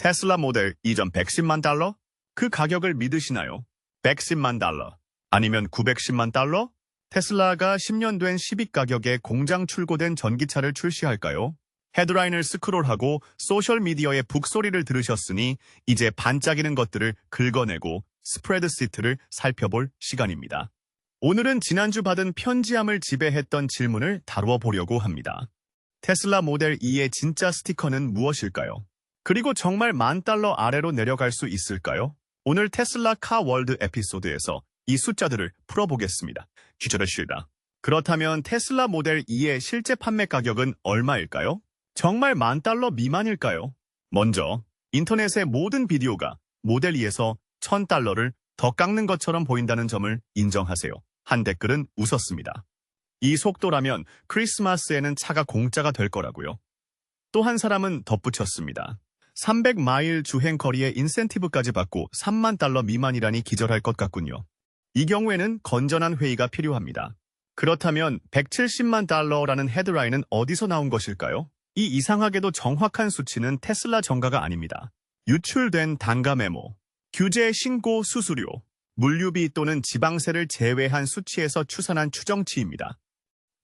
테슬라 모델 이전 110만 달러? 그 가격을 믿으시나요? 110만 달러. 아니면 910만 달러? 테슬라가 10년 된 시빅 가격에 공장 출고된 전기차를 출시할까요? 헤드라인을 스크롤하고 소셜미디어의 북소리를 들으셨으니 이제 반짝이는 것들을 긁어내고 스프레드시트를 살펴볼 시간입니다. 오늘은 지난주 받은 편지함을 지배했던 질문을 다루어 보려고 합니다. 테슬라 모델 2의 진짜 스티커는 무엇일까요? 그리고 정말 $10,000 아래로 내려갈 수 있을까요? 오늘 테슬라 카월드 에피소드에서 이 숫자들을 풀어보겠습니다. 기절하시다. 그렇다면 테슬라 모델 2의 실제 판매 가격은 얼마일까요? 정말 $10,000 미만일까요? 먼저 인터넷의 모든 비디오가 모델 2에서 $1,000를 더 깎는 것처럼 보인다는 점을 인정하세요. 한 댓글은 웃었습니다. 이 속도라면 크리스마스에는 차가 공짜가 될 거라고요. 또 한 사람은 덧붙였습니다. 300마일 주행 거리에 인센티브까지 받고 $30,000 미만이라니 기절할 것 같군요. 이 경우에는 건전한 회의가 필요합니다. 그렇다면 $170만 달러라는 헤드라인은 어디서 나온 것일까요? 이 이상하게도 정확한 수치는 테슬라 정가가 아닙니다. 유출된 단가 메모, 규제 신고 수수료, 물류비 또는 지방세를 제외한 수치에서 추산한 추정치입니다.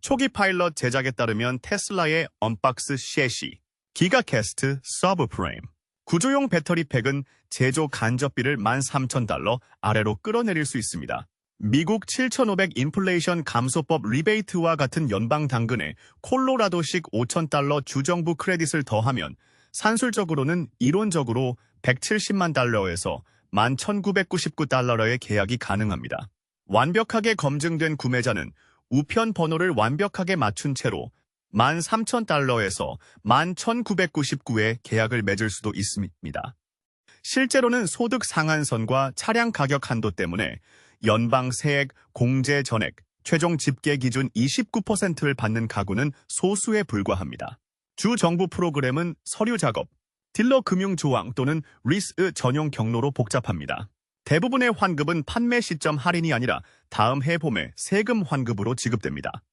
초기 파일럿 제작에 따르면 테슬라의 언박스 셰시, 기가캐스트 서브프레임, 구조용 배터리 팩은 제조 간접비를 $13,000 아래로 끌어내릴 수 있습니다. 미국 7,500 인플레이션 감소법 리베이트와 같은 연방 당근에 콜로라도식 $5,000 주정부 크레딧을 더하면 산술적으로는 이론적으로 $170만 달러에서 $11,999의 계약이 가능합니다. 완벽하게 검증된 구매자는 우편 번호를 완벽하게 맞춘 채로 $13,000에서 $11,999의 계약을 맺을 수도 있습니다. 실제로는 소득 상한선과 차량 가격 한도 때문에 연방 세액, 공제 전액, 최종 집계 기준 29%를 받는 가구는 소수에 불과합니다. 주 정부 프로그램은 서류 작업, 딜러 금융 조항 또는 리스 전용 경로로 복잡합니다. 대부분의 환급은 판매 시점 할인이 아니라 다음 해 봄에 세금 환급으로 지급됩니다.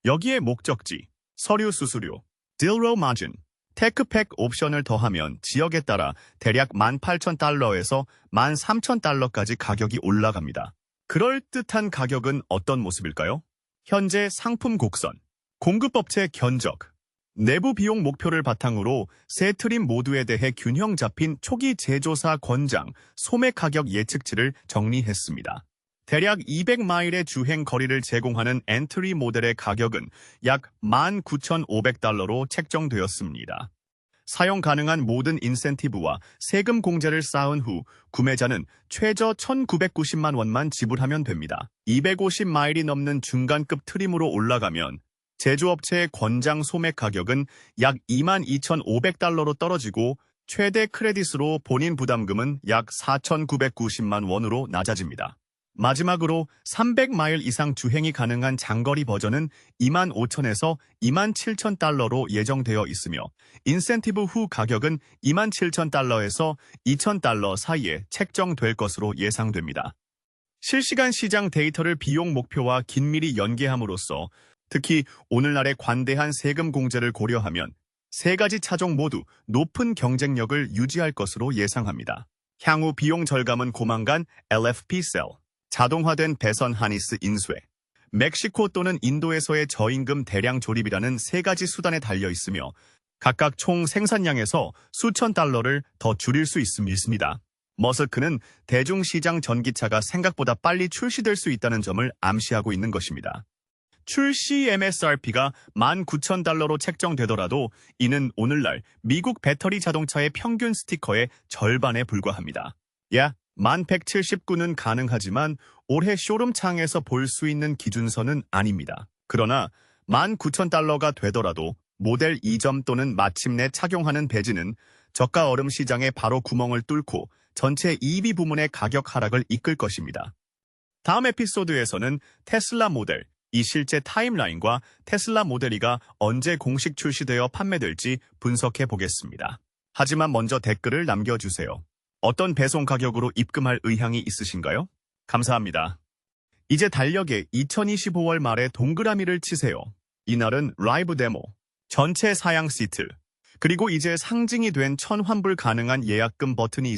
여기에 목적지, 서류 수수료, 딜러 마진, 테크팩 옵션을 더하면 지역에 따라 대략 $18,000에서 $13,000까지 가격이 올라갑니다. 그럴듯한 가격은 어떤 모습일까요? 현재 상품 곡선, 공급업체 견적, 내부 비용 목표를 바탕으로 세 트림 모두에 대해 균형 잡힌 초기 제조사 권장, 소매 가격 예측치를 정리했습니다. 대략 200마일의 주행 거리를 제공하는 엔트리 모델의 가격은 약 $19,500로 책정되었습니다. 사용 가능한 모든 인센티브와 세금 공제를 쌓은 후 구매자는 최저 $1,990만 원만 지불하면 됩니다. 250마일이 넘는 중간급 트림으로 올라가면 제조업체의 권장 소매 가격은 약 $22,500로 떨어지고 최대 크레딧으로 본인 부담금은 약 $4,990만 원으로 낮아집니다. 마지막으로 300마일 이상 주행이 가능한 장거리 버전은 $25,000에서 $27,000로 예정되어 있으며 인센티브 후 가격은 $27,000에서 $2,000 사이에 책정될 것으로 예상됩니다. 실시간 시장 데이터를 비용 목표와 긴밀히 연계함으로써 특히 오늘날의 관대한 세금 공제를 고려하면 세 가지 차종 모두 높은 경쟁력을 유지할 것으로 예상합니다. 향후 비용 절감은 고만간 LFP 셀, 자동화된 배선 하니스 인쇄, 멕시코 또는 인도에서의 저임금 대량 조립이라는 세 가지 수단에 달려 있으며 각각 총 생산량에서 수천 달러를 더 줄일 수 있습니다. 머스크는 대중시장 전기차가 생각보다 빨리 출시될 수 있다는 점을 암시하고 있는 것입니다. 출시 MSRP가 $19,000로 책정되더라도 이는 오늘날 미국 배터리 자동차의 평균 스티커의 절반에 불과합니다. 1179는 가능하지만 올해 쇼룸 창에서 볼 수 있는 기준선은 아닙니다. 그러나 $19,000가 되더라도 모델 2점 또는 마침내 착용하는 배지는 저가 얼음 시장에 바로 구멍을 뚫고 전체 EV 부문의 가격 하락을 이끌 것입니다. 다음 에피소드에서는 테슬라 모델 이 실제 타임라인과 테슬라 모델 2가 언제 공식 출시되어 판매될지 분석해 보겠습니다. 하지만 먼저 댓글을 남겨주세요. 어떤 배송 가격으로 입금할 의향이 있으신가요? 감사합니다. 이제 달력에 2025월 말에 동그라미를 치세요. 이날은 라이브 데모, 전체 사양 시트, 그리고 이제 상징이 된 천환불 가능한 예약금 버튼이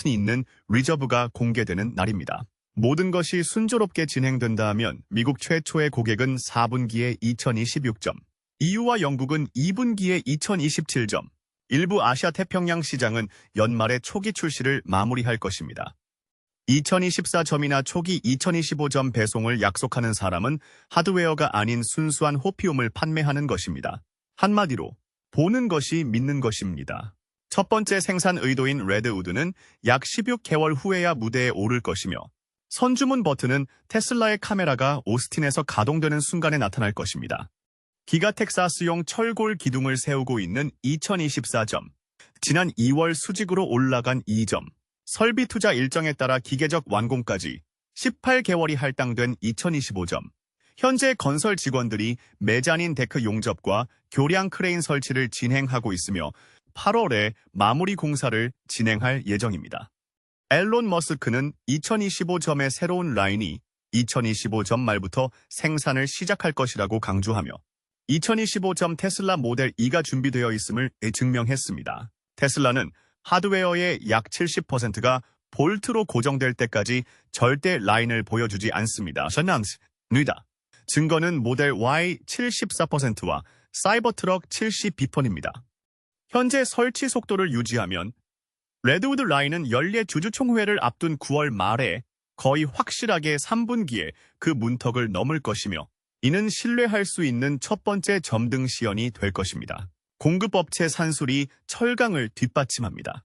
있는 리저브가 공개되는 날입니다. 모든 것이 순조롭게 진행된다 하면 미국 최초의 고객은 4분기에 2026점, EU와 영국은 2분기에 2027점, 일부 아시아 태평양 시장은 연말에 초기 출시를 마무리할 것입니다. 2024점이나 초기 2025점 배송을 약속하는 사람은 하드웨어가 아닌 순수한 호피움을 판매하는 것입니다. 한마디로 보는 것이 믿는 것입니다. 첫 번째 생산 의도인 레드우드는 약 16개월 후에야 무대에 오를 것이며 선주문 버튼은 테슬라의 카메라가 오스틴에서 가동되는 순간에 나타날 것입니다. 기가 텍사스용 철골 기둥을 세우고 있는 2024점, 지난 2월 수직으로 올라간 2점, 설비 투자 일정에 따라 기계적 완공까지 18개월이 할당된 2025점, 현재 건설 직원들이 메자닌 데크 용접과 교량 크레인 설치를 진행하고 있으며 8월에 마무리 공사를 진행할 예정입니다. 앨런 머스크는 2025점의 새로운 라인이 2025점 말부터 생산을 시작할 것이라고 강조하며 2025점 테슬라 모델 2가 준비되어 있음을 증명했습니다. 테슬라는 하드웨어의 약 70%가 볼트로 고정될 때까지 절대 라인을 보여주지 않습니다. 니다. 증거는 모델 Y 74%와 사이버트럭 72%입니다. 현재 설치 속도를 유지하면 레드우드 라인은 연례 주주총회를 앞둔 9월 말에 거의 확실하게 3분기에 그 문턱을 넘을 것이며 이는 신뢰할 수 있는 첫 번째 점등 시연이 될 것입니다. 공급업체 산술이 철강을 뒷받침합니다.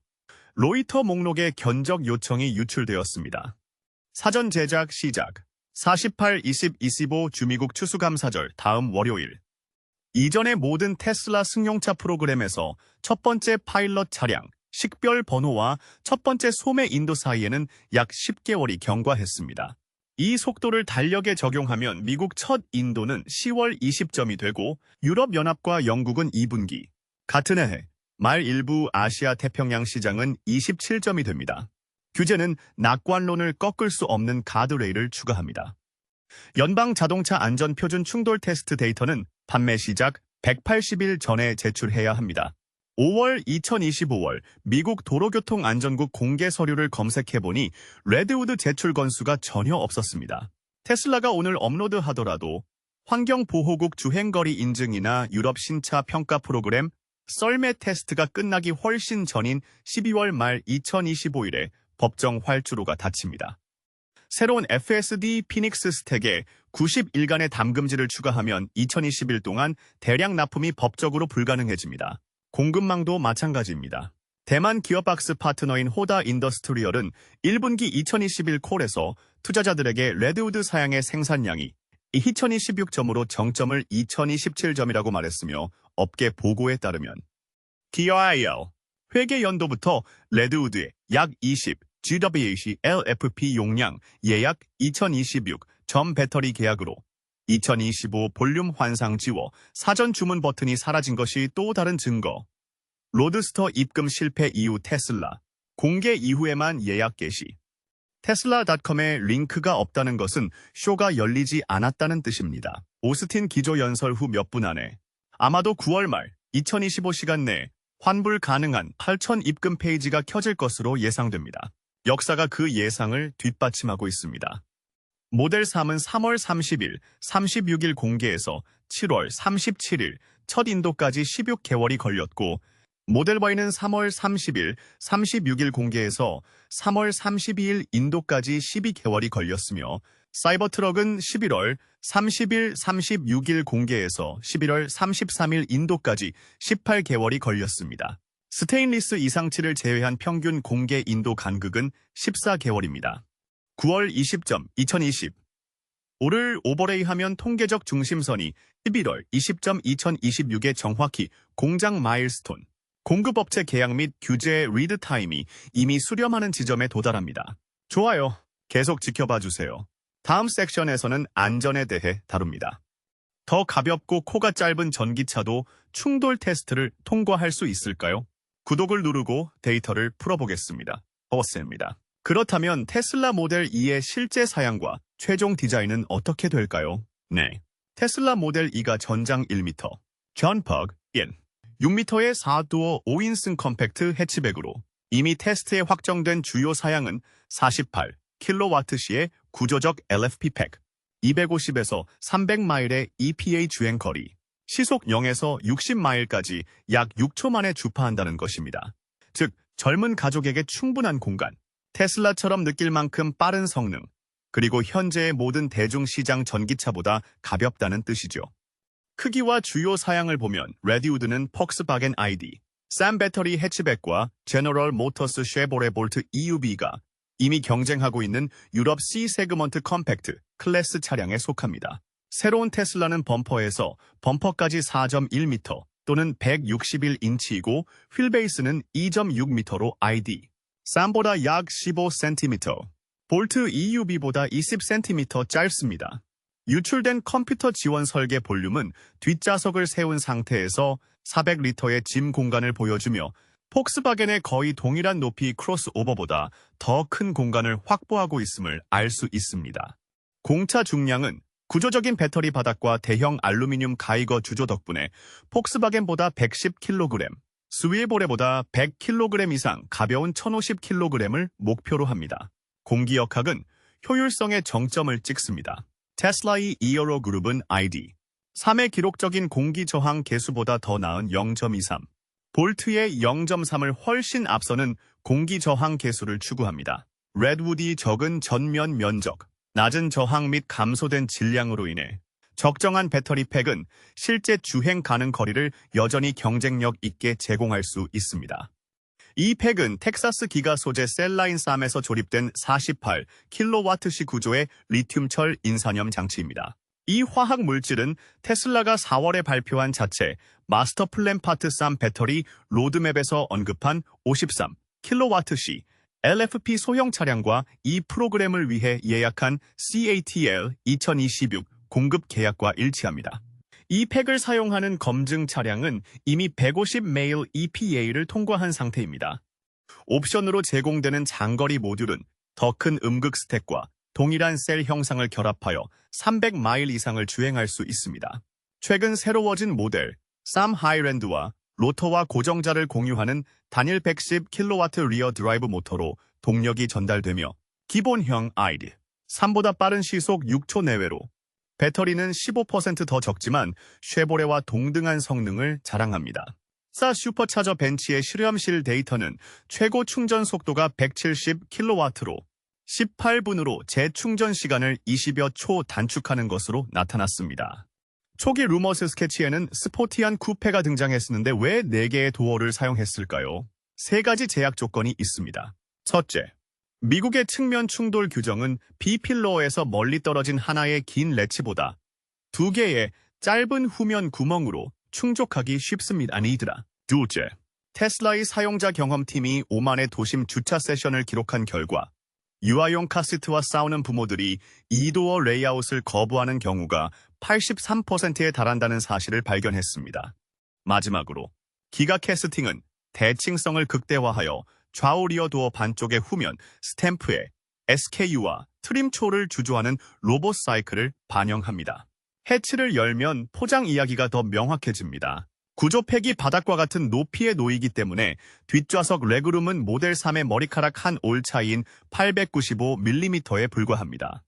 로이터 목록에 견적 요청이 유출되었습니다. 사전 제작 시작 48-20-25 주미국 추수감사절 다음 월요일. 이전의 모든 테슬라 승용차 프로그램에서 첫 번째 파일럿 차량, 식별 번호와 첫 번째 소매 인도 사이에는 약 10개월이 경과했습니다. 이 속도를 달력에 적용하면 미국 첫 인도는 10월 20점이 되고 유럽연합과 영국은 2분기, 같은 해 말 일부 아시아 태평양 시장은 27점이 됩니다. 규제는 낙관론을 꺾을 수 없는 가드레일을 추가합니다. 연방 자동차 안전 표준 충돌 테스트 데이터는 판매 시작 180일 전에 제출해야 합니다. 2025월 미국 도로교통안전국 공개 서류를 검색해보니 레드우드 제출 건수가 전혀 없었습니다. 테슬라가 오늘 업로드하더라도 환경보호국 주행거리 인증이나 유럽 신차 평가 프로그램 썰매 테스트가 끝나기 훨씬 전인 12월 말 2025일에 법정 활주로가 닫힙니다. 새로운 FSD 피닉스 스택에 90일간의 담금지를 추가하면 2021 동안 대량 납품이 법적으로 불가능해집니다. 공급망도 마찬가지입니다. 대만 기어박스 파트너인 호다 인더스트리얼은 1분기 2021 콜에서 투자자들에게 레드우드 사양의 생산량이 2026점으로 정점을 2027점이라고 말했으며 업계 보고에 따르면 TIL 회계 연도부터 레드우드의 약 20 GWH LFP 용량 예약 2026 점 배터리 계약으로 2025 볼륨 환상 지워 사전 주문 버튼이 사라진 것이 또 다른 증거. 로드스터 입금 실패 이후 테슬라 공개 이후에만 예약 개시. 테슬라.com에 링크가 없다는 것은 쇼가 열리지 않았다는 뜻입니다. 오스틴 기조 연설 후 몇 분 안에 아마도 9월 말 2025 시간 내에 환불 가능한 8,000 입금 페이지가 켜질 것으로 예상됩니다. 역사가 그 예상을 뒷받침하고 있습니다. 모델 3은 3월 30일, 36일 공개해서 7월 37일 첫 인도까지 16개월이 걸렸고 모델 Y는 3월 30일, 36일 공개해서 3월 32일 인도까지 12개월이 걸렸으며 사이버트럭은 11월 30일, 36일 공개해서 11월 33일 인도까지 18개월이 걸렸습니다. 스테인리스 이상치를 제외한 평균 공개 인도 간극은 14개월입니다. 9월 20점 2020 오를 오버레이하면 통계적 중심선이 11월 20점 2026에 정확히 공장 마일스톤, 공급업체 계약 및 규제의 리드 타임이 이미 수렴하는 지점에 도달합니다. 좋아요. 계속 지켜봐 주세요. 다음 섹션에서는 안전에 대해 다룹니다. 더 가볍고 코가 짧은 전기차도 충돌 테스트를 통과할 수 있을까요? 구독을 누르고 데이터를 풀어보겠습니다. 허워스입니다. 그렇다면 테슬라 모델 2의 실제 사양과 최종 디자인은 어떻게 될까요? 네. 테슬라 모델 2가 전장 1m, John Pug, in 6m의 4도어 5인승 컴팩트 해치백으로 이미 테스트에 확정된 주요 사양은 48kWh의 구조적 LFP 팩, 250에서 300마일의 EPA 주행 거리, 시속 0에서 60마일까지 약 6초 만에 주파한다는 것입니다. 즉, 젊은 가족에게 충분한 공간, 테슬라처럼 느낄 만큼 빠른 성능, 그리고 현재의 모든 대중시장 전기차보다 가볍다는 뜻이죠. 크기와 주요 사양을 보면 레드우드는 폭스바겐 ID, 쌈 배터리 해치백과 제너럴 모터스 쉐보레 볼트 EUB가 이미 경쟁하고 있는 유럽 C 세그먼트 컴팩트 클래스 차량에 속합니다. 새로운 테슬라는 범퍼에서 범퍼까지 4.1m 또는 161인치이고 휠베이스는 2.6m로 ID, 쌈보다 약 15cm, 볼트 EUB보다 20cm 짧습니다. 유출된 컴퓨터 지원 설계 볼륨은 뒷좌석을 세운 상태에서 400리터의 짐 공간을 보여주며 폭스바겐의 거의 동일한 높이 크로스오버보다 더 큰 공간을 확보하고 있음을 알 수 있습니다. 공차 중량은 구조적인 배터리 바닥과 대형 알루미늄 가이거 주조 덕분에 폭스바겐보다 110kg, 스위에보레보다 100kg 이상 가벼운 1050kg을 목표로 합니다. 공기역학은 효율성의 정점을 찍습니다. 테슬라의 이어로 그룹은 ID, 3의 기록적인 공기 저항 계수보다 더 나은 0.23, 볼트의 0.3을 훨씬 앞서는 공기 저항 계수를 추구합니다. 레드우드의 적은 전면 면적, 낮은 저항 및 감소된 질량으로 인해 적정한 배터리 팩은 실제 주행 가능 거리를 여전히 경쟁력 있게 제공할 수 있습니다. 이 팩은 텍사스 기가 소재 셀라인 쌈에서 조립된 48kWh 구조의 리튬철 인산염 장치입니다. 이 화학 물질은 테슬라가 4월에 발표한 자체 마스터 플랜 파트 쌈 배터리 로드맵에서 언급한 53kWh LFP 소형 차량과 이 프로그램을 위해 예약한 CATL 2026 공급 계약과 일치합니다. 이 팩을 사용하는 검증 차량은 이미 150마일 EPA를 통과한 상태입니다. 옵션으로 제공되는 장거리 모듈은 더 큰 음극 스택과 동일한 셀 형상을 결합하여 300마일 이상을 주행할 수 있습니다. 최근 새로워진 모델 쌈 하이랜드와 로터와 고정자를 공유하는 단일 110kW 리어 드라이브 모터로 동력이 전달되며 기본형 ID, 3보다 빠른 시속 6초 내외로 배터리는 15% 더 적지만 쉐보레와 동등한 성능을 자랑합니다. 사 슈퍼차저 벤치의 실험실 데이터는 최고 충전 속도가 170kW로 18분으로 재충전 시간을 20여 초 단축하는 것으로 나타났습니다. 초기 루머스 스케치에는 스포티한 쿠페가 등장했었는데 왜 4개의 도어를 사용했을까요? 3가지 제약 조건이 있습니다. 첫째, 미국의 측면 충돌 규정은 B필러에서 멀리 떨어진 하나의 긴 레치보다 2개의 짧은 후면 구멍으로 충족하기 쉽습니다. 아니더라. 둘째, 테슬라의 사용자 경험팀이 오만의 도심 주차 세션을 기록한 결과 유아용 카시트와 싸우는 부모들이 2도어 레이아웃을 거부하는 경우가 83%에 달한다는 사실을 발견했습니다. 마지막으로 기가 캐스팅은 대칭성을 극대화하여 좌우 리어 도어 반쪽의 후면 스탬프에 SKU와 트림초를 주조하는 로봇 사이클을 반영합니다. 해치를 열면 포장 이야기가 더 명확해집니다. 구조팩이 바닥과 같은 높이에 놓이기 때문에 뒷좌석 레그룸은 모델 3의 머리카락 한 올 차이인 895mm에 불과합니다.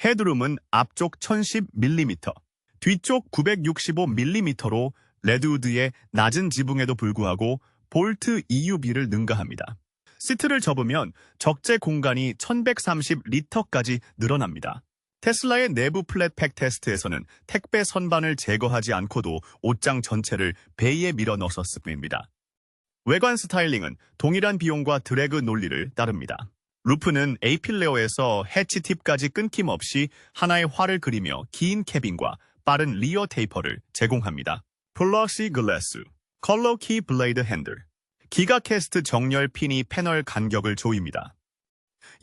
헤드룸은 앞쪽 1010mm, 뒤쪽 965mm로 레드우드의 낮은 지붕에도 불구하고 볼트 EUB를 능가합니다. 시트를 접으면 적재 공간이 1130리터까지 늘어납니다. 테슬라의 내부 플랫팩 테스트에서는 택배 선반을 제거하지 않고도 옷장 전체를 베이에 밀어 넣었습니다. 외관 스타일링은 동일한 비용과 드래그 논리를 따릅니다. 루프는 A필레어에서 해치 팁까지 끊김없이 하나의 활을 그리며 긴 캐빈과 빠른 리어 테이퍼를 제공합니다. 플러시 글래스, 컬러 키 블레이드 핸들, 기가 캐스트 정렬 핀이 패널 간격을 조입니다.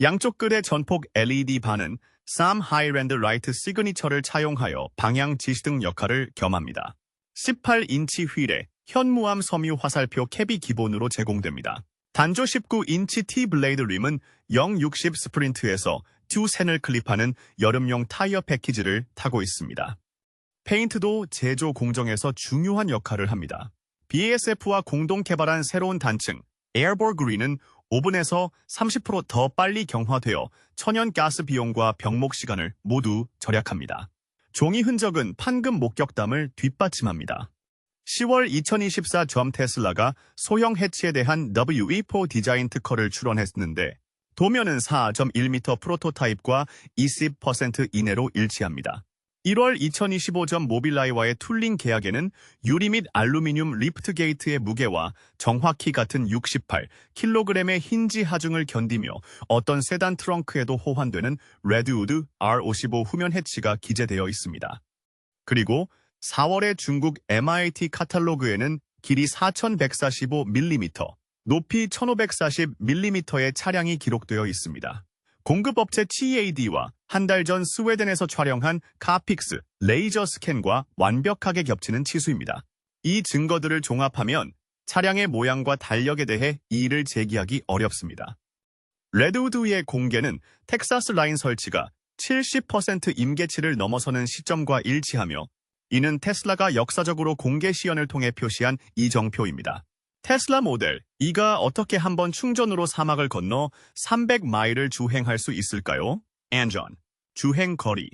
양쪽 끝의 전폭 LED 반은 쌈 하이랜드 라이트 시그니처를 차용하여 방향 지시등 역할을 겸합니다. 18인치 휠에 현무암 섬유 화살표 캡이 기본으로 제공됩니다. 단조 19인치 T-블레이드 림은 060 스프린트에서 듀센을 클립하는 여름용 타이어 패키지를 타고 있습니다. 페인트도 제조 공정에서 중요한 역할을 합니다. BASF와 공동 개발한 새로운 단층 에어볼 그린은 5분에서 30%더 빨리 경화되어 천연 가스 비용과 병목 시간을 모두 절약합니다. 종이 흔적은 판금 목격담을 뒷받침합니다. 10월 2024 테슬라가 소형 해치에 대한 WE4 디자인 특허를 출원했는데 도면은 4.1m 프로토타입과 20% 이내로 일치합니다. 1월 2025 모빌라이와의 툴링 계약에는 유리 및 알루미늄 리프트 게이트의 무게와 정확히 같은 68kg의 힌지 하중을 견디며 어떤 세단 트렁크에도 호환되는 레드우드 R55 후면 해치가 기재되어 있습니다. 그리고 4월에 중국 MIT 카탈로그에는 길이 4145mm, 높이 1540mm의 차량이 기록되어 있습니다. 공급업체 TAD와 한 달 전 스웨덴에서 촬영한 카픽스 레이저 스캔과 완벽하게 겹치는 치수입니다. 이 증거들을 종합하면 차량의 모양과 달력에 대해 이의를 제기하기 어렵습니다. 레드우드의 공개는 텍사스 라인 설치가 70% 임계치를 넘어서는 시점과 일치하며 이는 테슬라가 역사적으로 공개 시연을 통해 표시한 이정표입니다. 테슬라 모델 2가 어떻게 한번 충전으로 사막을 건너 300마일을 주행할 수 있을까요? 안전, 주행 거리,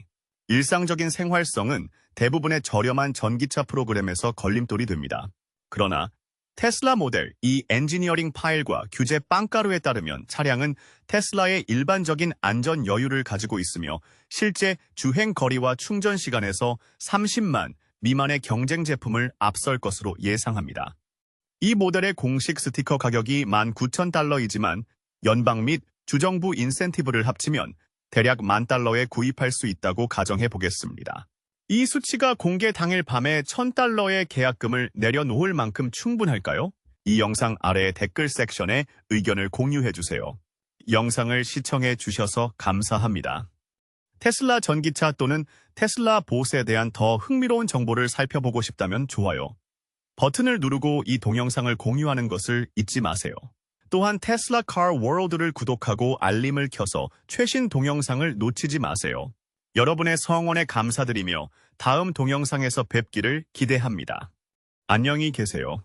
일상적인 생활성은 대부분의 저렴한 전기차 프로그램에서 걸림돌이 됩니다. 그러나 테슬라 모델 2 엔지니어링 파일과 규제 빵가루에 따르면 차량은 테슬라의 일반적인 안전 여유를 가지고 있으며 실제 주행 거리와 충전 시간에서 30만 미만의 경쟁 제품을 앞설 것으로 예상합니다. 이 모델의 공식 스티커 가격이 19,000달러이지만 연방 및 주정부 인센티브를 합치면 대략 $10,000에 구입할 수 있다고 가정해 보겠습니다. 이 수치가 공개 당일 밤에 $1,000의 계약금을 내려놓을 만큼 충분할까요? 이 영상 아래 댓글 섹션에 의견을 공유해 주세요. 영상을 시청해 주셔서 감사합니다. 테슬라 전기차 또는 테슬라 보스에 대한 더 흥미로운 정보를 살펴보고 싶다면 좋아요 버튼을 누르고 이 동영상을 공유하는 것을 잊지 마세요. 또한 테슬라 카 워럴드를 구독하고 알림을 켜서 최신 동영상을 놓치지 마세요. 여러분의 성원에 감사드리며 다음 동영상에서 뵙기를 기대합니다. 안녕히 계세요.